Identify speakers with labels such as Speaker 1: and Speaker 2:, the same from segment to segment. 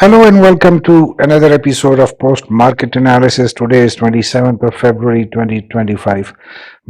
Speaker 1: Hello and welcome to another episode of Post Market Analysis. Today is 27th of February 2025.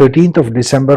Speaker 1: 13th of December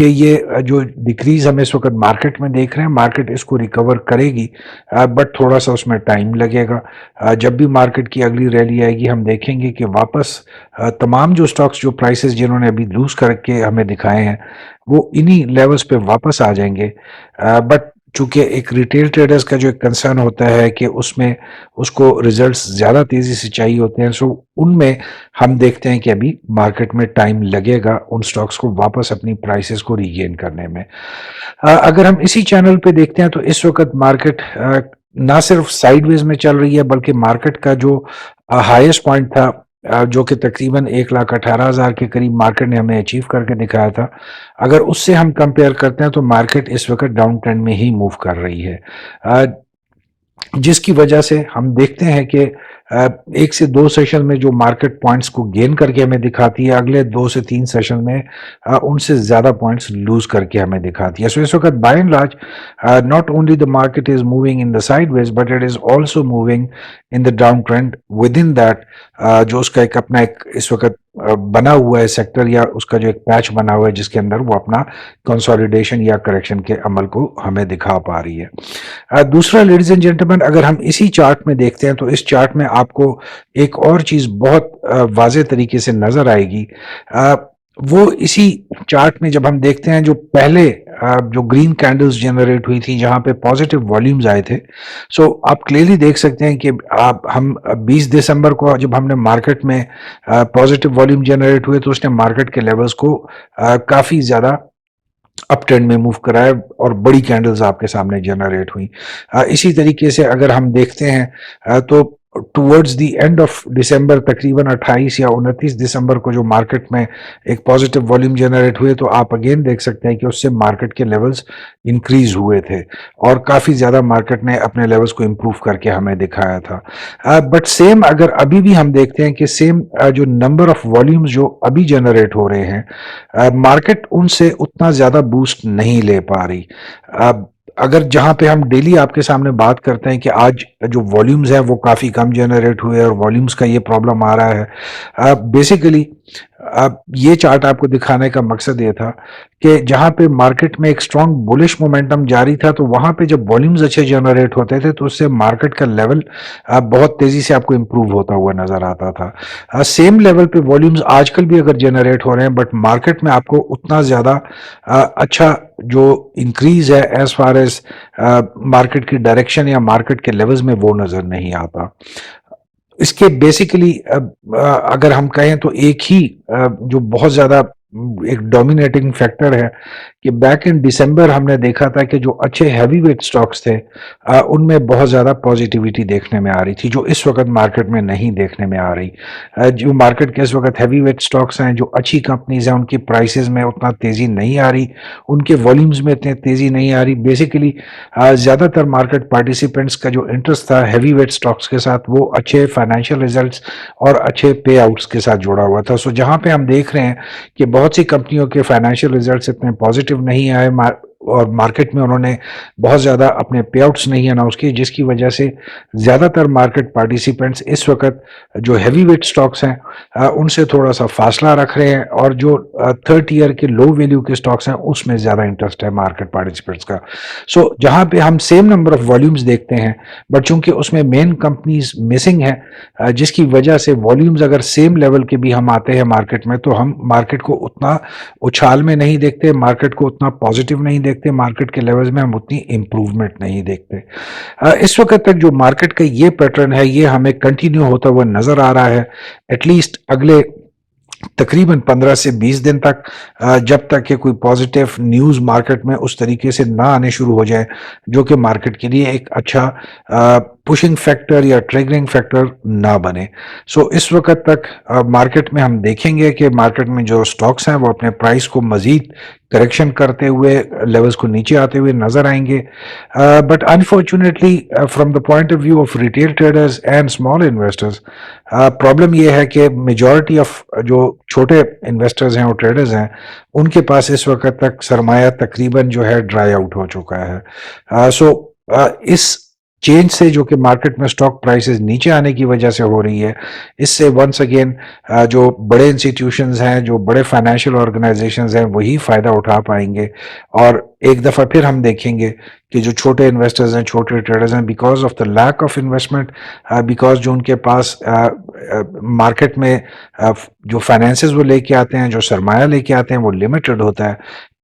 Speaker 1: کہ یہ جو decrease ہم اس وقت market میں دیکھ رہے ہیں مارکیٹ اس کو ریکور کرے گی، بٹ تھوڑا سا اس میں ٹائم لگے گا۔ جب بھی مارکیٹ کی اگلی ریلی آئے گی ہم دیکھیں گے کہ واپس تمام جو سٹاکس جو پرائسز جنہوں نے ابھی لوز کر کے ہمیں دکھائے ہیں وہ انہی لیولز پہ واپس آ جائیں گے، بٹ چونکہ ایک ریٹیل ٹریڈرز کا جو ایک کنسرن ہوتا ہے کہ اس میں اس کو ریزلٹس زیادہ تیزی سے چاہیے ہوتے ہیں، سو ان میں ہم دیکھتے ہیں کہ ابھی مارکیٹ میں ٹائم لگے گا ان سٹاکس کو واپس اپنی پرائسز کو ریگین کرنے میں۔ اگر ہم اسی چینل پہ دیکھتے ہیں تو اس وقت مارکیٹ نہ صرف سائیڈ ویز میں چل رہی ہے بلکہ مارکیٹ کا جو ہائیسٹ پوائنٹ تھا جو کہ تقریباً 1,18,000 کے قریب مارکیٹ نے ہمیں اچیو کر کے دکھایا تھا، اگر اس سے ہم کمپیئر کرتے ہیں تو مارکیٹ اس وقت ڈاؤن ٹرینڈ میں ہی موو کر رہی ہے، جس کی وجہ سے ہم دیکھتے ہیں کہ ایک سے دو سیشن میں جو مارکیٹ پوائنٹس کو گین کر کے ہمیں دکھاتی ہے اگلے 2 سے 3 سیشن میں ان سے زیادہ پوائنٹس لوز کر کے ہمیں دکھاتی ہے۔ سو اس وقت by and large not only the market is moving in the sideways but it is also moving in the downtrend within that جو اس کا ایک اپنا ایک اس وقت بنا ہوا ہے سیکٹر یا اس کا جو ایک پیچ بنا ہوا ہے جس کے اندر وہ اپنا کنسولیڈیشن یا کریکشن کے عمل کو ہمیں دکھا پا رہی ہے۔ دوسرا لیڈیز اینڈ جینٹلمین اگر ہم اسی چارٹ میں دیکھتے ہیں تو اس چارٹ میں آپ کو ایک اور چیز بہت واضح طریقے سے نظر آئے گی، وہ اسی چارٹ میں جب ہم دیکھتے ہیں جو پہلے جو گرین کینڈلز جنریٹ ہوئی تھی جہاں پہ پازیٹیو والیومز آئے تھے، سو آپ کلیئرلی دیکھ سکتے ہیں کہ ہم 20 دسمبر کو جب ہم نے مارکیٹ میں پازیٹیو والیوم جنریٹ ہوئے تو اس نے مارکیٹ کے لیولز کو کافی زیادہ اپ ٹرینڈ میں موو کرایا اور بڑی کینڈلز آپ کے سامنے جنریٹ ہوئی۔ اسی طریقے سے اگر ہم دیکھتے ہیں تو towards the and of December تقریباً 28 یا 29 دسمبر کو جو مارکیٹ میں ایک پازیٹیو والیوم جنریٹ ہوئے تو آپ اگین دیکھ سکتے ہیں کہ اس سے مارکیٹ کے لیولز انکریز ہوئے تھے اور کافی زیادہ مارکیٹ نے اپنے لیولز کو امپروو کر کے ہمیں دکھایا تھا، بٹ سیم اگر ابھی بھی ہم دیکھتے ہیں کہ سیم جو نمبر آف والیومز جو ابھی جنریٹ ہو رہے ہیں مارکیٹ ان سے اتنا زیادہ بوسٹ نہیں لے پا رہی۔ اگر جہاں پہ ہم ڈیلی آپ کے سامنے بات کرتے ہیں کہ آج جو والیومز ہیں وہ کافی کم جنریٹ ہوئے اور والیومز کا یہ پرابلم آ رہا ہے، بیسیکلی یہ چارٹ آپ کو دکھانے کا مقصد یہ تھا کہ جہاں پہ مارکیٹ میں ایک سٹرونگ بولش مومنٹم جاری تھا تو وہاں پہ جب والیومز اچھے جنریٹ ہوتے تھے تو اس سے مارکیٹ کا لیول بہت تیزی سے آپ کو امپروو ہوتا ہوا نظر آتا تھا۔ سیم لیول پہ والیومز آج کل بھی اگر جنریٹ ہو رہے ہیں بٹ مارکیٹ میں آپ کو اتنا زیادہ اچھا جو انکریز ہے ایز فار ایز مارکیٹ کی ڈائریکشن یا مارکیٹ کے لیولز میں وہ نظر نہیں آتا۔ اس کے بیسیکلی اگر ہم کہیں تو ایک ہی جو بہت زیادہ ایک ڈومینیٹنگ فیکٹر ہے کہ بیک ان ڈسمبر ہم نے دیکھا تھا کہ جو اچھے ہیوی ویٹ سٹاکس تھے ان میں بہت زیادہ پازیٹیوٹی دیکھنے میں آ رہی تھی جو اس وقت مارکیٹ میں نہیں دیکھنے میں آ رہی۔ جو مارکیٹ کے اس وقت ہیوی ویٹ سٹاکس ہیں جو اچھی کمپنیز ہیں ان کی پرائسز میں اتنا تیزی نہیں آ رہی، ان کے والیومز میں اتنی تیزی نہیں آ رہی۔ بیسیکلی زیادہ تر مارکیٹ پارٹیسپینٹس کا جو انٹرسٹ تھا ہیوی ویٹ سٹاکس کے ساتھ وہ اچھے فائنینشیل ریزلٹس اور اچھے پے آؤٹس کے ساتھ جڑا ہوا تھا۔ سو جہاں پہ ہم دیکھ رہے ہیں کہ بہت سی کمپنیوں کے فائنینشیل ریزلٹس اتنے پازیٹیو نہیں آئے اور مارکیٹ میں انہوں نے بہت زیادہ اپنے پے آؤٹس نہیں اناؤنس کیے، جس کی وجہ سے زیادہ تر مارکیٹ پارٹیسپینٹس اس وقت جو ہیوی ویٹ سٹاکس ہیں ان سے تھوڑا سا فاصلہ رکھ رہے ہیں اور جو تھرڈ ٹیئر کے لو ویلیو کے سٹاکس ہیں اس میں زیادہ انٹرسٹ ہے مارکیٹ پارٹیسپینٹس کا۔ سو جہاں پہ ہم سیم نمبر آف والیومز دیکھتے ہیں بٹ چونکہ اس میں مین کمپنیز مسنگ ہیں جس کی وجہ سے والیومز اگر سیم لیول کے بھی ہم آتے ہیں مارکیٹ میں تو ہم مارکیٹ کو اتنا اچھال میں نہیں دیکھتے، مارکیٹ کو اتنا پازیٹیو نہیں دیکھتے، مارکیٹ کے لیولز میں ہم اتنی امپروومنٹ نہیں دیکھتے۔ اس وقت تک جو مارکیٹ کا یہ پیٹرن ہے یہ ہمیں کنٹینیو ہوتا ہوا نظر آ رہا ہے ایٹ لیسٹ اگلے تقریباً 15 سے 20 دن تک، جب تک کہ کوئی پازیٹیو نیوز مارکیٹ میں اس طریقے سے نہ آنے شروع ہو جائے جو کہ مارکیٹ کے لیے ایک اچھا پشنگ فیکٹر یا ٹریگرنگ فیکٹر نہ بنے۔ سو اس وقت تک مارکیٹ میں ہم دیکھیں گے کہ مارکیٹ میں جو سٹاکس ہیں وہ اپنے پرائس کو مزید کریکشن کرتے ہوئے لیولز کو نیچے آتے ہوئے نظر آئیں گے، but unfortunately from the point of view of retail traders and small investors problem یہ ہے کہ میجورٹی آف جو چھوٹے انویسٹرز ہیں اور ٹریڈرز ہیں ان کے پاس اس وقت تک سرمایہ تقریباً جو ہے ڈرائی آؤٹ ہو چکا ہے۔ سو اس چینج سے جو کہ مارکیٹ میں سٹاک پرائسز نیچے آنے کی وجہ سے ہو رہی ہے، اس سے ونس اگین جو بڑے انسٹیٹیوشنز ہیں، جو بڑے فائنینشیل آرگنائزیشنز ہیں، وہی فائدہ اٹھا پائیں گے، اور ایک دفعہ پھر ہم دیکھیں گے کہ جو چھوٹے انویسٹرز ہیں، چھوٹے ٹریڈرز ہیں، because of the lack of investment, because جو ان کے پاس مارکیٹ میں جو فائنینسز وہ لے کے آتے ہیں، جو سرمایہ لے کے آتے ہیں، وہ لمیٹڈ ہوتا ہے،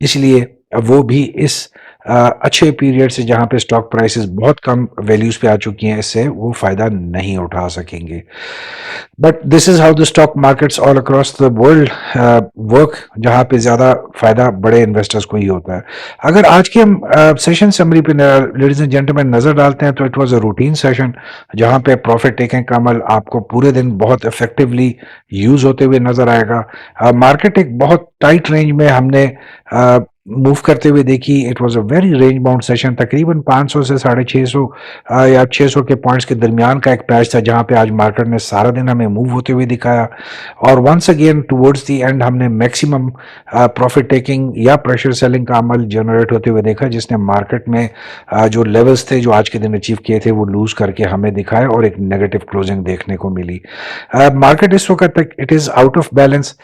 Speaker 1: اس لیے وہ بھی اس اچھے پیریڈ سے جہاں پہ سٹاک پرائسز بہت کم ویلیوز پہ آ چکی ہیں، اس سے وہ فائدہ نہیں اٹھا سکیں گے. But this is how the stock markets all across the world work, جہاں پہ زیادہ فائدہ بڑے انویسٹرز کو ہی ہوتا ہے. اگر آج کے ہم سیشن سمری پہ لیڈیز اینڈ جینٹلمین نظر ڈالتے ہیں تو it was a routine session جہاں پہ پروفٹ ٹیکنگ کا عمل آپ کو پورے دن بہت افیکٹولی یوز ہوتے ہوئے نظر آئے گا. مارکیٹ ایک بہت ٹائٹ رینج میں ہم نے موو کرتے ہوئے دیکھی. It was a very range bound session, تقریباً 500 سے 650 یا 600 کے پوائنٹس کے درمیان کا ایک پیچ تھا جہاں پہ آج مارکیٹ نے سارا دن ہمیں موو ہوتے ہوئے دکھایا، اور once again towards the end ہم نے میکسیمم پروفٹ ٹیکنگ یا پریشر سیلنگ کا عمل جنریٹ ہوتے ہوئے دیکھا، جس نے مارکیٹ میں جو لیولز تھے جو آج کے دن اچیو کیے تھے وہ لوز کر کے ہمیں دکھائے اور ایک نیگیٹو کلوزنگ دیکھنے کو ملی. مارکیٹ اس وقت تک it is out of balance,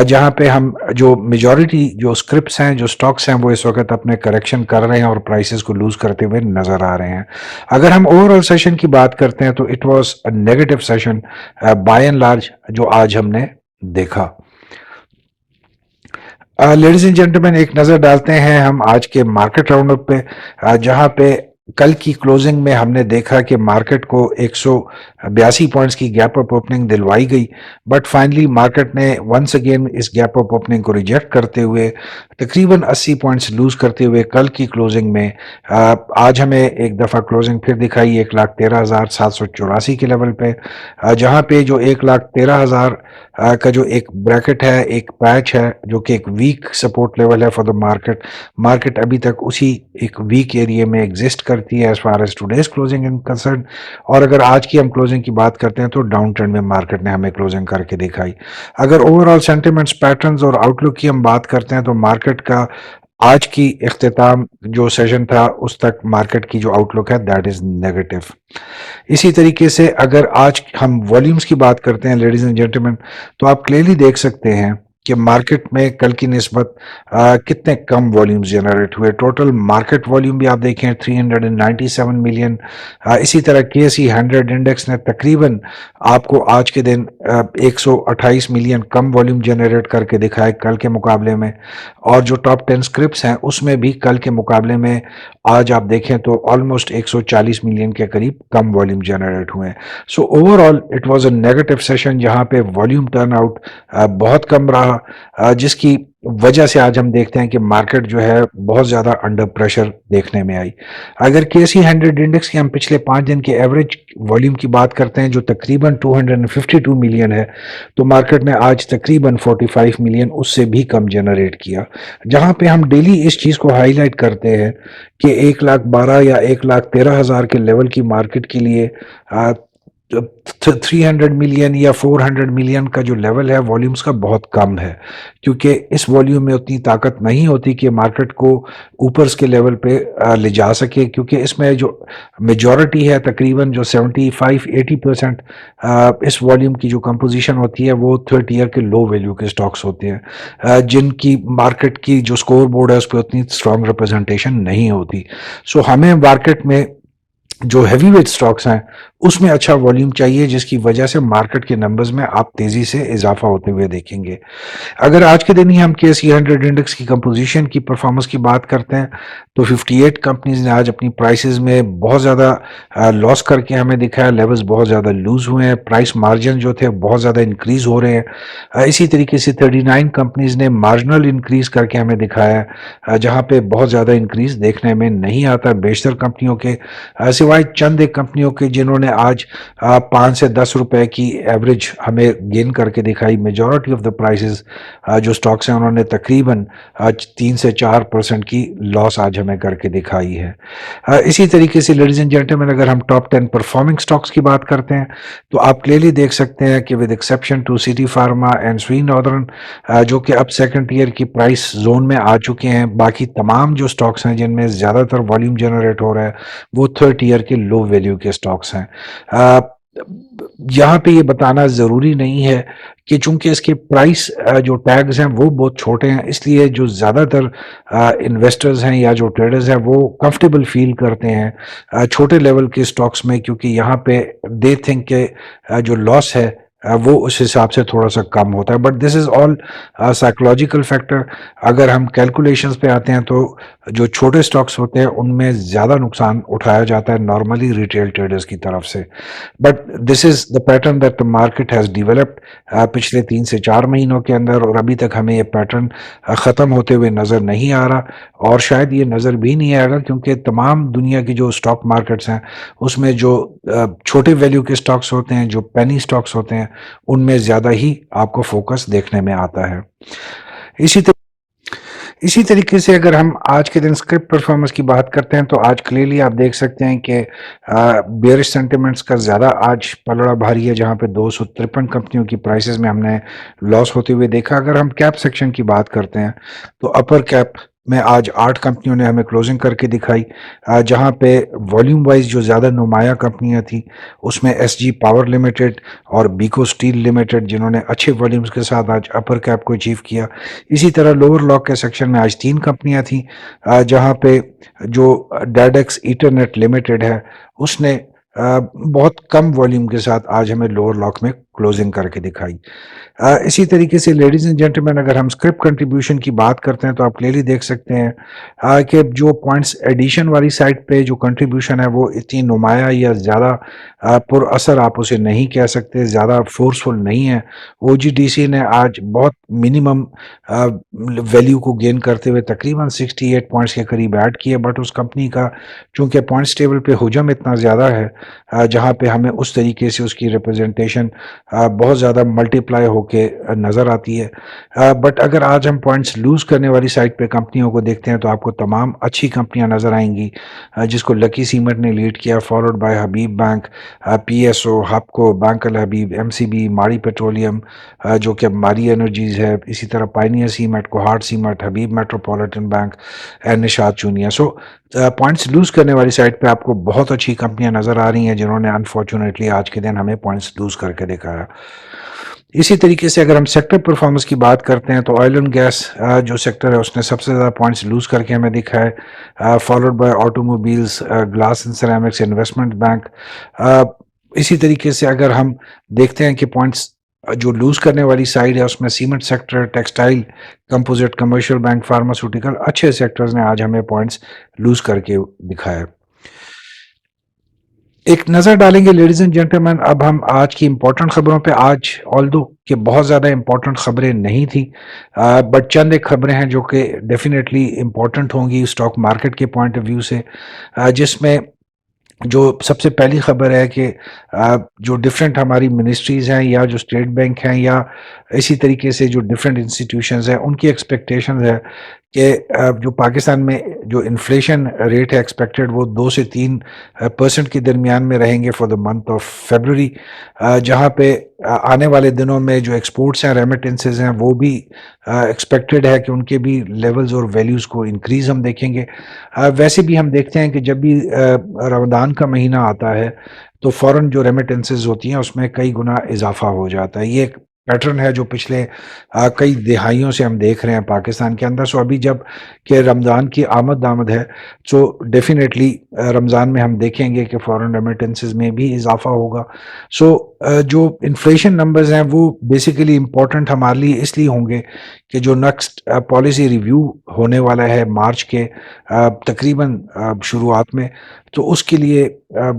Speaker 1: جہاں پہ ہم جو میجورٹی جو اسکرپٹس ہیں، جو سٹاکس ہیں، وہ اس وقت اپنے کریکشن کر رہے ہیں اور پرائسز کو لوز کرتے ہوئے نظر آ رہے ہیں. اگر ہم اوور آل سیشن کی بات کرتے ہیں تو it was a negative session by and large جو آج ہم نے دیکھا. لیڈیز اینڈ جینٹلمین، ایک نظر ڈالتے ہیں ہم آج کے مارکیٹ راؤنڈ اپ پہ، جہاں پہ کل کی کلوزنگ میں ہم نے دیکھا کہ مارکیٹ کو 182 پوائنٹس کی گیپ اپ اوپننگ دلوائی گئی، بٹ فائنلی مارکیٹ نے ونس اگین اس گیپ اپ اوپننگ کو ریجیکٹ کرتے ہوئے تقریباً 80 پوائنٹس لوز کرتے ہوئے کل کی کلوزنگ میں آج ہمیں ایک دفعہ کلوزنگ پھر دکھائی 1,13,784 کے لیول پہ، جہاں پہ جو 1,13,000 کا جو ایک بریکٹ ہے، ایک پیچ ہے جو کہ ایک ویک سپورٹ لیول ہے فار دا مارکیٹ ابھی تک اسی ایک ویک ایریا میں ایگزسٹ کرتی ہے as far as today's closing in concern. اور اگر آج کی ہم کلوزنگ کی بات کرتے ہیں تو ڈاؤن ٹرینڈ میں مارکیٹ نے ہمیں کلوزنگ کر کے دکھائی. اگر اوور آل سینٹیمنٹس، پیٹرنز اور آؤٹ لک کی ہم بات کرتے ہیں تو مارکیٹ کا آج کی اختتام جو سیشن تھا اس تک مارکیٹ کی جو آؤٹ لک ہے دیٹ از نیگیٹو. اسی طریقے سے اگر آج ہم والیومز کی بات کرتے ہیں لیڈیز اینڈ جینٹلمین، تو آپ کلیئرلی دیکھ سکتے ہیں کہ مارکیٹ میں کل کی نسبت کتنے کم والیومز جنریٹ ہوئے. ٹوٹل مارکیٹ والیوم بھی آپ دیکھیں 397 ملین. اسی طرح KSE 100 انڈیکس نے تقریباً آپ کو آج کے دن 128 ملین کم والیوم جنریٹ کر کے دکھائے کل کے مقابلے میں، اور جو ٹاپ 10 اسکرپٹس ہیں اس میں بھی کل کے مقابلے میں آج آپ دیکھیں تو آلموسٹ 140 ملین کے قریب کم والیوم جنریٹ ہوئے ہیں. So overall it was a negative session جہاں پہ والیوم ٹرن آؤٹ بہت کم رہا، جس کی وجہ سے آج ہم دیکھتے ہیں کہ مارکیٹ جو ہے بہت زیادہ انڈر پریشر دیکھنے میں آئی. اگر KSE 100 انڈیکس کی ہم پچھلے 5 دن کے ایوریج والیوم کی بات کرتے ہیں جو تقریباً 252 ملین ہے، تو مارکیٹ نے آج تقریباً 45 ملین اس سے بھی کم جنریٹ کیا، جہاں پہ ہم ڈیلی اس چیز کو ہائی لائٹ کرتے ہیں کہ 1,12,000 یا 1,13,000 کے لیول کی مارکیٹ کے لیے 300 ملین یا 400 ملین کا جو لیول ہے والیومز کا بہت کم ہے، کیونکہ اس والیوم میں اتنی طاقت نہیں ہوتی کہ مارکیٹ کو اوپرز کے لیول پہ لے جا سکے، کیونکہ اس میں جو میجورٹی ہے تقریباً جو 75-80% اس والیوم کی جو کمپوزیشن ہوتی ہے وہ 30 ایئر کے لو ویلیو کے سٹاکس ہوتے ہیں، جن کی مارکیٹ کی جو سکور بورڈ ہے اس پہ اتنی اسٹرانگ ریپرزنٹیشن نہیں ہوتی. سو ہمیں مارکیٹ میں جو ہیوی ویٹ سٹاکس ہیں اس میں اچھا والیوم چاہیے، جس کی وجہ سے مارکیٹ کے نمبرز میں آپ تیزی سے اضافہ ہوتے ہوئے دیکھیں گے. اگر آج کے دن ہی ہم KSE 100 انڈیکس کی کمپوزیشن کی پرفارمنس کی بات کرتے ہیں تو 58 کمپنیز نے آج اپنی پرائسز میں بہت زیادہ لاس کر کے ہمیں دکھایا، لیولز بہت زیادہ لوز ہوئے ہیں، پرائس مارجن جو تھے بہت زیادہ انکریز ہو رہے ہیں. اسی طریقے سے 39 کمپنیز نے مارجنل انکریز کر کے ہمیں دکھایا، جہاں پہ بہت زیادہ انکریز دیکھنے میں نہیں آتا بیشتر کمپنیوں کے، سوائے چند ایک کمپنیوں کے جنہوں نے آج 5 سے 10 روپے کی ایوریج ہمیں گین کر کے دکھائی. میجورٹی آف دا پرائسز جو سٹاکس ہیں انہوں نے تقریباً 3 سے 4% کی لاس آج ہمیں کر کے دکھائی ہے. اسی طریقے سے لیڈیز اینڈ جینٹلمین اگر ہم ٹاپ 10 پرفارمنگ سٹاکس کی بات کرتے ہیں تو آپ کلیئرلی دیکھ سکتے ہیں کہ with exception to Citi Pharma and Sui Northern جو کہ اب سیکنڈ ٹیئر کی پرائس زون میں آ چکے ہیں، باقی تمام جو سٹاکس ہیں جن میں زیادہ تر والیوم جنریٹ ہو رہا ہے وہ تھرڈ ٹیئر کر کے لو ویلیو کے سٹاکس ہیں. یہاں پہ یہ بتانا ضروری نہیں ہے کہ چونکہ اس کے پرائس جو ٹیگز ہیں وہ بہت چھوٹے ہیں، اس لیے جو زیادہ تر انویسٹرز ہیں یا جو ٹریڈرز ہیں وہ کمفرٹیبل فیل کرتے ہیں چھوٹے لیول کے سٹاکس میں، کیونکہ یہاں پہ دے تھنک کہ جو لاس ہے وہ اس حساب سے تھوڑا سا کم ہوتا ہے. But this is all psychological factor. اگر ہم کیلکولیشنز پہ آتے ہیں تو جو چھوٹے سٹاکس ہوتے ہیں ان میں زیادہ نقصان اٹھایا جاتا ہے نارملی ریٹیل ٹریڈرز کی طرف سے. But this is the pattern that the market has developed پچھلے 3 سے 4 مہینوں کے اندر، اور ابھی تک ہمیں یہ پیٹرن ختم ہوتے ہوئے نظر نہیں آ رہا، اور شاید یہ نظر بھی نہیں آئے گا، کیونکہ تمام دنیا کی جو سٹاک مارکیٹس ہیں اس میں جو چھوٹے ویلیو کے سٹاکس ہوتے ہیں، جو پینی سٹاکس ہوتے ہیں، ان میں زیادہ ہی آپ کو فوکس دیکھنے میں آتا ہے. اسی طریقے سے اگر ہم آج کے دن اسکرپٹ پرفارمنس کی بات کرتے ہیں تو آج کلیئرلی آپ دیکھ سکتے ہیں کہ بیئرش سینٹیمنٹس کا زیادہ آج پلڑا بھاری ہے، جہاں پہ 253 کمپنیوں کی پرائسز میں ہم نے لاس ہوتے ہوئے دیکھا. اگر ہم کیپ سیکشن کی بات کرتے ہیں تو اپر کیپ میں آج 8 کمپنیوں نے ہمیں کلوزنگ کر کے دکھائی، جہاں پہ والیوم وائز جو زیادہ نمایاں کمپنیاں تھیں اس میں ایس جی پاور لمیٹڈ اور بیکو اسٹیل لمیٹڈ، جنہوں نے اچھے والیومز کے ساتھ آج اپر کیپ کو اچیو کیا. اسی طرح لوور لاک کے سیکشن میں آج 3 کمپنیاں تھیں، جہاں پہ جو ڈیڈیکس ایٹرنیٹ لمیٹڈ ہے اس نے بہت کم والیوم کے ساتھ آج ہمیں لوور لاک میں کلوزنگ کر کے دکھائی. اسی طریقے سے لیڈیز اینڈ جینٹلمین اگر ہم اسکرپٹ کنٹریبیوشن کی بات کرتے ہیں تو آپ کلیئرلی دیکھ سکتے ہیں کہ جو پوائنٹس ایڈیشن والی سائٹ پہ جو کنٹریبیوشن ہے وہ اتنی نمایاں یا زیادہ پر اثر آپ اسے نہیں کہہ سکتے، زیادہ فورسفل نہیں ہے. او جی ڈی سی نے آج بہت منیمم ویلیو کو گین کرتے ہوئے تقریباً 68 پوائنٹس کے قریب ایڈ کیے، بٹ اس کمپنی کا چونکہ پوائنٹس ٹیبل پہ حجم اتنا زیادہ ہے جہاں پہ ہمیں اس طریقے سے اس کی ریپرزنٹیشن بہت زیادہ ملٹی پلائی ہو کے نظر آتی ہے. بٹ اگر آج ہم پوائنٹس لوز کرنے والی سائٹ پہ کمپنیوں کو دیکھتے ہیں تو آپ کو تمام اچھی کمپنیاں نظر آئیں گی، جس کو لکی سیمنٹ نے لیڈ کیا، followed by Habib bank, P S O, Hubco, bank Al Habib, M C B, Mari petroleum جو کہ ماری انرجیز ہے، اسی طرح Pioneer Cement, Kohat cement, Habib metropolitan bank, Nishat Chunian. So points lose کرنے والی سائٹ پہ آپ کو بہت اچھی کمپنیاں نظر آ رہی ہیں جنہوں نے انفارچونیٹلی آج کے دن ہمیں پوائنٹس لوز کر کے دکھایا. اسی طریقے سے اگر ہم سیکٹر پرفارمنس کی بات کرتے ہیں تو آئل اینڈ گیس جو سیکٹر ہے اس نے سب سے زیادہ پوائنٹس لوز کر کے ہمیں دکھا ہے، followed by auto mobiles, glass and ceramics, investment bank. اسی طریقے سے اگر ہم دیکھتے ہیں کہ پوائنٹس جو لوز کرنے والی سائڈ ہے اس میں cement sector, textile, composite, commercial bank, pharmaceutical, اچھے سیکٹرز نے آج ہمیں پوائنٹس لوز کر کے دکھایا. ایک نظر ڈالیں گے لیڈیز اینڈ جینٹلمین اب ہم آج کی امپورٹنٹ خبروں پہ. آج آلدو کہ بہت زیادہ امپورٹنٹ خبریں نہیں تھیں، بٹ چند ایک خبریں ہیں جو کہ ڈیفینیٹلی امپورٹنٹ ہوں گی اسٹاک مارکیٹ کے پوائنٹ آف ویو سے، جس میں جو سب سے پہلی خبر ہے کہ جو ڈفرینٹ ہماری منسٹریز ہیں یا جو اسٹیٹ بینک ہیں یا اسی طریقے سے جو ڈفرینٹ انسٹیٹیوشنز ہیں ان کی ایکسپیکٹیشنز ہے کہ جو پاکستان میں جو انفلیشن ریٹ ہے ایکسپیکٹڈ وہ 2 سے 3% کے درمیان میں رہیں گے for the month of February, جہاں پہ آنے والے دنوں میں جو ایکسپورٹس ہیں، ریمیٹنسز ہیں، وہ بھی ایکسپیکٹڈ ہے کہ ان کے بھی لیولز اور ویلیوز کو انکریز ہم دیکھیں گے. ویسے بھی ہم دیکھتے ہیں کہ جب بھی رمضان کا مہینہ آتا ہے تو فوراً جو ریمیٹنسز ہوتی ہیں اس میں کئی گنا اضافہ ہو جاتا ہے. یہ ایک پیٹرن ہے جو پچھلے کئی دہائیوں سے ہم دیکھ رہے ہیں پاکستان کے اندر. سو ابھی جب کہ رمضان کی آمد ہے تو ڈیفینیٹلی رمضان میں ہم دیکھیں گے کہ فورن ریمیٹنسز میں بھی اضافہ ہوگا. سو جو انفلیشن نمبرز ہیں وہ بیسیکلی امپورٹنٹ ہمارے لیے اس لیے ہوں گے کہ جو نیکسٹ پالیسی ریویو ہونے والا ہے مارچ کے تقریباً شروعات میں، تو اس کے لیے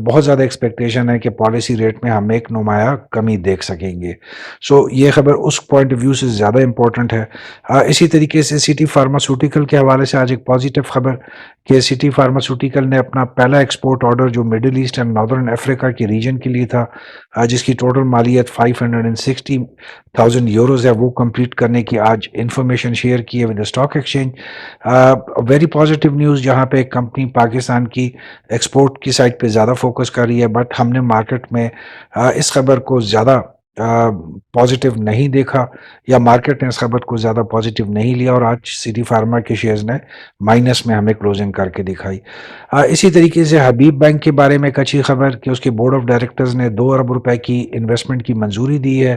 Speaker 1: بہت زیادہ ایکسپیکٹیشن ہے کہ پالیسی ریٹ میں ہم ایک نمایاں کمی دیکھ سکیں گے. سو یہ خبر اس پوائنٹ آف ویو سے زیادہ امپورٹنٹ ہے. اسی طریقے سے سٹی فارماسیوٹیکل کے حوالے سے آج ایک پازیٹیو خبر کہ سٹی فارماسیوٹیکل نے اپنا پہلا ایکسپورٹ آرڈر جو مڈل ایسٹ اینڈ ناردرن افریقہ کی ریجن کے لیے تھا، جس کی ٹوٹل مالیت 560,000 یوروز ہے، وہ کمپلیٹ کرنے کی آج انفارمیشن شیئر کی ہے with stock exchange. Very positive news جہاں پہ کمپنی پاکستان کی ایکسپورٹ کی سائٹ پہ زیادہ فوکس کر رہی ہے، بٹ ہم نے مارکیٹ میں اس خبر کو زیادہ پازیٹیو نہیں دیکھا یا مارکیٹ نے اس خبر کو زیادہ پازیٹیو نہیں لیا اور آج سٹی فارما کے شیئرز نے مائنس میں ہمیں کلوزنگ کر کے دکھائی. اسی طریقے سے حبیب بینک کے بارے میں ایک اچھی خبر کہ اس کے بورڈ آف ڈائریکٹرز نے 2 ارب روپے کی انویسٹمنٹ کی منظوری دی ہے.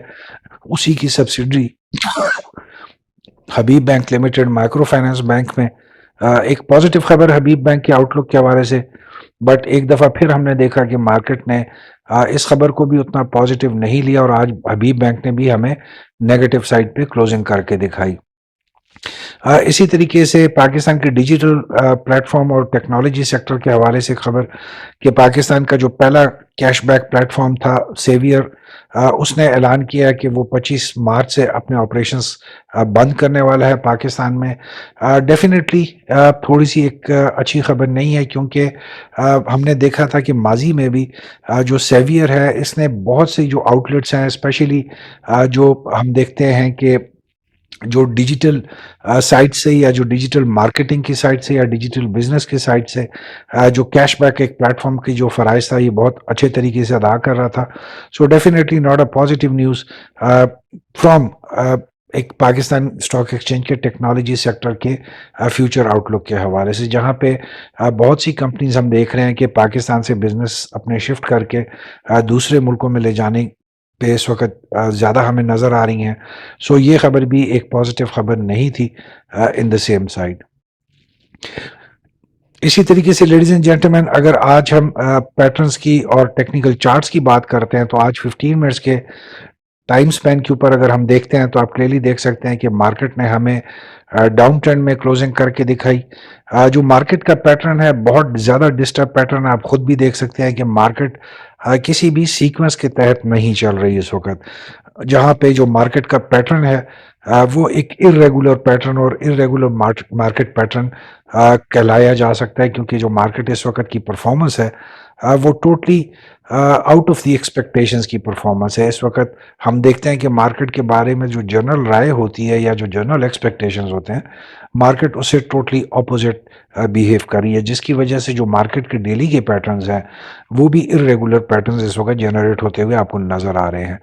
Speaker 1: اسی کی subsidiary Habib bank limited micro finance bank میں ایک پازیٹیو خبر حبیب بینک کے آؤٹ لک کے حوالے سے. بٹ ایک دفعہ پھر ہم نے دیکھا کہ مارکیٹ نے اس خبر کو بھی اتنا پازیٹیو نہیں لیا اور آج حبیب بینک نے بھی ہمیں نیگیٹو سائڈ پہ کلوزنگ کر کے دکھائی. اسی طریقے سے پاکستان کے ڈیجیٹل پلیٹ فارم اور ٹیکنالوجی سیکٹر کے حوالے سے خبر کہ پاکستان کا جو پہلا کیش بیک پلیٹ فارم تھا سیویئر، اس نے اعلان کیا کہ وہ 25 مارچ سے اپنے آپریشنز بند کرنے والا ہے پاکستان میں. ڈیفینیٹلی تھوڑی سی ایک اچھی خبر نہیں ہے کیونکہ ہم نے دیکھا تھا کہ ماضی میں بھی جو سیویئر ہے اس نے بہت سی جو آؤٹ لیٹس ہیں اسپیشلی جو ہم دیکھتے ہیں کہ جو ڈیجیٹل سائٹ سے یا جو ڈیجیٹل مارکیٹنگ کی سائٹ سے یا ڈیجیٹل بزنس کی سائٹ سے جو کیش بیک ایک پلیٹ فارم کی جو فرائض تھا یہ بہت اچھے طریقے سے ادا کر رہا تھا. So definitely not a positive news from ایک پاکستان اسٹاک ایکسچینج کے ٹیکنالوجی سیکٹر کے فیوچر آؤٹ لک کے حوالے سے، جہاں پہ بہت سی کمپنیز ہم دیکھ رہے ہیں کہ پاکستان سے بزنس اپنے شفٹ کر کے دوسرے ملکوں میں لے جانے پہ اس وقت زیادہ ہمیں نظر آ رہی ہیں. سو یہ خبر بھی ایک پازیٹیو خبر نہیں تھی ان دا سیم سائڈ. اسی طریقے سے لیڈیز اینڈ جینٹلمین، اگر آج ہم پیٹرنز کی اور ٹیکنیکل چارٹس کی بات کرتے ہیں تو آج 15 منٹس کے ٹائم سپین کے اوپر اگر ہم دیکھتے ہیں تو آپ کلیئرلی دیکھ سکتے ہیں کہ مارکیٹ نے ہمیں ڈاؤن ٹرینڈ میں کلوزنگ کر کے دکھائی. جو مارکیٹ کا پیٹرن ہے بہت زیادہ ڈسٹرب پیٹرن، آپ خود بھی دیکھ سکتے ہیں کہ مارکیٹ کسی بھی سیکوینس کے تحت نہیں چل رہی اس وقت. جہاں پہ جو مارکیٹ کا پیٹرن ہے وہ ایک ارریگولر پیٹرن اور ارریگولر مارکیٹ پیٹرن کہلایا جا سکتا ہے کیونکہ جو مارکیٹ اس وقت کی پرفارمنس ہے وہ totally out of the expectations کی پرفارمنس ہے. اس وقت ہم دیکھتے ہیں کہ مارکیٹ کے بارے میں جو جنرل رائے ہوتی ہے یا جو جنرل ایکسپیکٹیشنز ہوتے ہیں مارکیٹ اسے ٹوٹلی اپوزٹ بیہیو کر رہی ہے، جس کی وجہ سے جو مارکیٹ کے ڈیلی کے پیٹرنز ہیں وہ بھی ارریگولر پیٹرنز اس وقت جنریٹ ہوتے ہوئے آپ کو نظر آ رہے ہیں.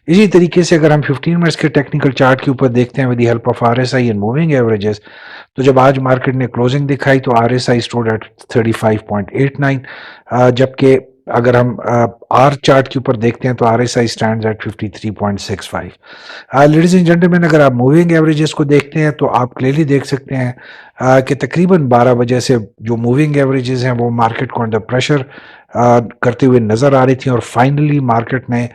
Speaker 1: اسی طریقے سے اگر ہم 15 منٹس کے ٹیکنیکل چارٹ کے اوپر دیکھتے ہیں with the help of R S I and moving averages, تو جب آج مارکیٹ نے کلوزنگ دکھائی تو R S I stood at 35.89، جبکہ اگر ہم آر چارٹ کے اوپر دیکھتے ہیں تو R S I stands at 53.65. Ladies and gentlemen, اگر آپ موونگ ایوریجز کو دیکھتے ہیں تو آپ کلیئرلی دیکھ سکتے ہیں کہ تقریباً 12 بجے سے جو موونگ ایوریجز ہیں وہ مارکیٹ کو انڈر پریشر کرتے ہوئے نظر آ رہی تھیں اور فائنلی مارکیٹ نے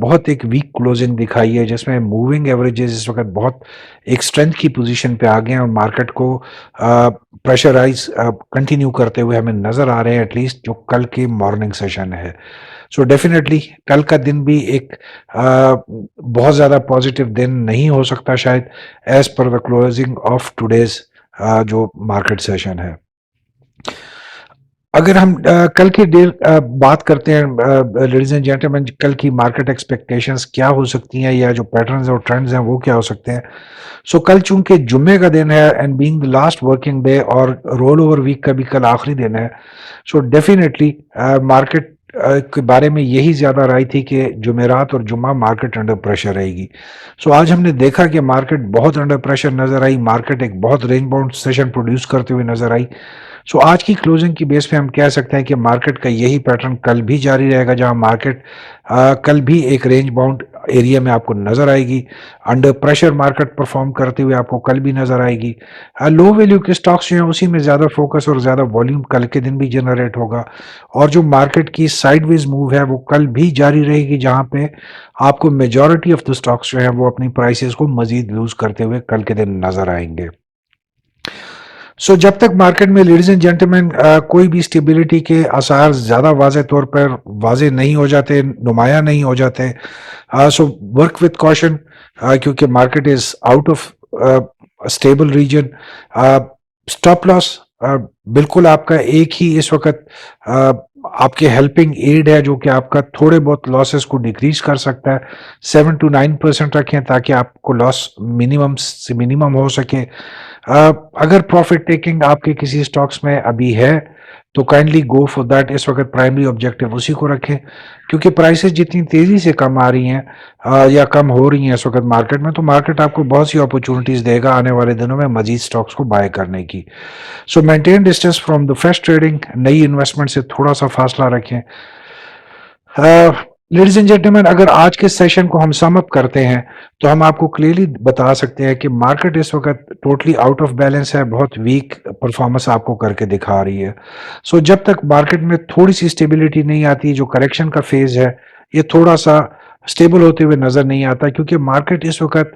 Speaker 1: بہت ایک ویک کلوزنگ دکھائی ہے جس میں موونگ ایوریجز اس وقت بہت ایک اسٹرینتھ کی پوزیشن پہ آ گئے ہیں اور مارکیٹ کو پریشرائز کنٹینیو کرتے ہوئے ہمیں نظر آ رہے ہیں ایٹ لیسٹ جو کل کے مارننگ سیشن ہے. سو ڈیفینیٹلی کل کا دن بھی ایک بہت زیادہ پازیٹیو دن نہیں ہو سکتا شاید as per the closing of today's جو مارکیٹ سیشن ہے. اگر ہم کل کی بات کرتے ہیں لیڈیز اینڈ جینٹلمین، کل کی مارکیٹ ایکسپیکٹیشنز کیا ہو سکتی ہیں یا جو پیٹرنز اور ٹرینڈز ہیں وہ کیا ہو سکتے ہیں. سو کل چونکہ جمعے کا دن ہے and being the last working day اور رول اوور ویک کا بھی کل آخری دن ہے، سو ڈیفینیٹلی مارکیٹ کے بارے میں یہی زیادہ رائے تھی کہ جمعرات اور جمعہ مارکیٹ انڈر پریشر رہے گی. سو آج ہم نے دیکھا کہ مارکیٹ بہت انڈر پریشر نظر آئی، مارکیٹ ایک بہت رینج باؤنڈ سیشن پروڈیوس کرتے ہوئے نظر آئی. سو آج کی کلوزنگ کی بیس پہ ہم کہہ سکتے ہیں کہ مارکیٹ کا یہی پیٹرن کل بھی جاری رہے گا، جہاں مارکیٹ کل بھی ایک رینج باؤنڈ ایریا میں آپ کو نظر آئے گی. انڈر پریشر مارکیٹ پرفارم کرتے ہوئے آپ کو کل بھی نظر آئے گی. لو ویلیو کے سٹاکس جو ہیں اسی میں زیادہ فوکس اور زیادہ والیوم کل کے دن بھی جنریٹ ہوگا اور جو مارکیٹ کی سائیڈ ویز موو ہے وہ کل بھی جاری رہے گی، جہاں پہ آپ کو میجورٹی آف دا سٹاکس جو ہیں وہ اپنی پرائسز کو مزید لوز کرتے ہوئے کل کے دن نظر آئیں گے. سو جب تک مارکیٹ میں لیڈیز اینڈ جینٹلمین کوئی بھی اسٹیبلٹی کے آثار زیادہ واضح طور پر واضح نہیں ہو جاتے، نمایاں نہیں ہو جاتے، سو ورک وتھ کوشن کیونکہ market is out of stable region. Stop loss بالکل آپ کا ایک ہی اس وقت آپ کے ہیلپنگ ایڈ ہے جو کہ آپ کا تھوڑے بہت لاسز کو ڈیکریز کر سکتا ہے. 7 to 9% رکھیں تاکہ آپ کو لاس منیمم سے منیمم ہو سکے. اگر پروفٹ ٹیکنگ آپ کے کسی سٹاکس میں ابھی ہے تو کائنڈلی گو فور دیٹ. اس وقت پرائمری آبجیکٹو اسی کو رکھیں کیونکہ پرائسز جتنی تیزی سے کم آ رہی ہیں یا کم ہو رہی ہیں اس وقت مارکیٹ میں، تو مارکیٹ آپ کو بہت سی اپرچونیٹیز دے گا آنے والے دنوں میں مزید سٹاکس کو بائی کرنے کی. So maintain distance from the fresh trading, نئی انویسٹمنٹ سے تھوڑا سا فاصلہ رکھیں. لیڈیز اینڈ جینٹلمین، اگر آج کے سیشن کو ہم سم اپ کرتے ہیں تو ہم آپ کو کلیئرلی بتا سکتے ہیں کہ مارکیٹ اس وقت ٹوٹلی آؤٹ آف بیلنس ہے، بہت ویک پرفارمنس آپ کو کر کے دکھا رہی ہے. سو جب تک مارکیٹ میں تھوڑی سی اسٹیبلٹی نہیں آتی، جو کریکشن کا فیز ہے یہ تھوڑا سا اسٹیبل ہوتے ہوئے نظر نہیں آتا، کیونکہ مارکیٹ اس وقت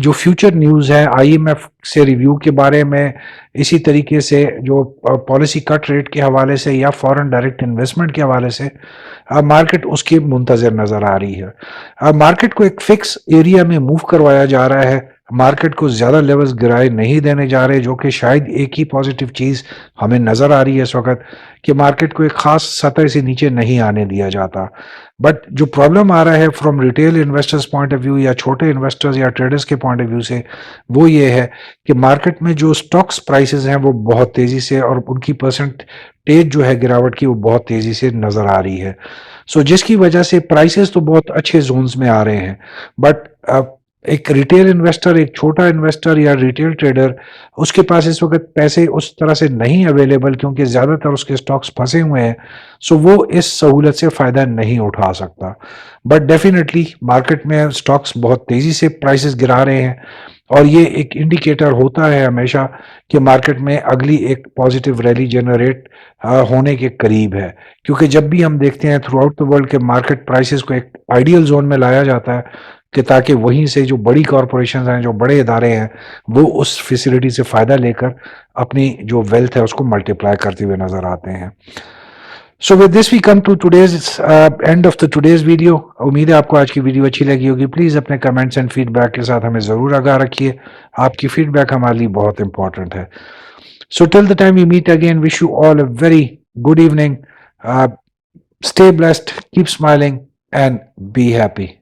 Speaker 1: جو فیوچر نیوز ہے آئی ایم ایف سے ریویو کے بارے میں، اسی طریقے سے جو پالیسی کٹ ریٹ کے حوالے سے یا فورن ڈائریکٹ انویسٹمنٹ کے حوالے سے مارکیٹ اس کی منتظر نظر آ رہی ہے. مارکیٹ کو ایک فکس ایریا میں موو کروایا جا رہا ہے، مارکیٹ کو زیادہ لیولز گرائے نہیں دینے جا رہے، جو کہ شاید ایک ہی پازیٹیو چیز ہمیں نظر آ رہی ہے اس وقت کہ مارکیٹ کو ایک خاص سطح سے نیچے نہیں آنے دیا جاتا. بٹ جو پرابلم آ رہا ہے from retail investors point of view یا چھوٹے انویسٹرز یا ٹریڈرز کے پوائنٹ آف ویو سے، وہ یہ ہے کہ مارکیٹ میں جو سٹاکس پرائسز ہیں وہ بہت تیزی سے اور ان کی پرسنٹیج جو ہے گراوٹ کی وہ بہت تیزی سے نظر آ رہی ہے. سو جس کی وجہ سے پرائسز تو بہت اچھے زونز میں آ رہے ہیں، بٹ ایک ریٹیل انویسٹر، ایک چھوٹا انویسٹر یا ریٹیل ٹریڈر، اس کے پاس اس وقت پیسے اس طرح سے نہیں اویلیبل کیونکہ زیادہ تر اس کے سٹاکس پھنسے ہوئے ہیں. سو وہ اس سہولت سے فائدہ نہیں اٹھا سکتا. بٹ ڈیفینیٹلی مارکیٹ میں سٹاکس بہت تیزی سے پرائسز گرا رہے ہیں اور یہ ایک انڈیکیٹر ہوتا ہے ہمیشہ کہ مارکیٹ میں اگلی ایک پازیٹیو ریلی جنریٹ ہونے کے قریب ہے. کیونکہ جب بھی ہم دیکھتے ہیں تھرو آؤٹ دا ورلڈ کے مارکیٹ پرائسز کو ایک آئیڈیل زون میں لایا جاتا ہے کہ تاکہ وہیں سے جو بڑی کارپوریشنز ہیں، جو بڑے ادارے ہیں، وہ اس فیسلٹی سے فائدہ لے کر اپنی جو ویلتھ ہے اس کو ملٹیپلائی کرتے ہوئے نظر آتے ہیں. So with this we come to today's end of the today's video. امید ہے آپ کو آج کی ویڈیو اچھی لگی ہوگی. پلیز اپنے کمنٹس اینڈ فیڈ بیک کے ساتھ ہمیں ضرور آگاہ رکھیے. آپ کی فیڈ بیک ہمارے لیے بہت امپورٹنٹ ہے. So till the time we meet again, wish you all a very good evening. Stay blessed, keep smiling, and be happy.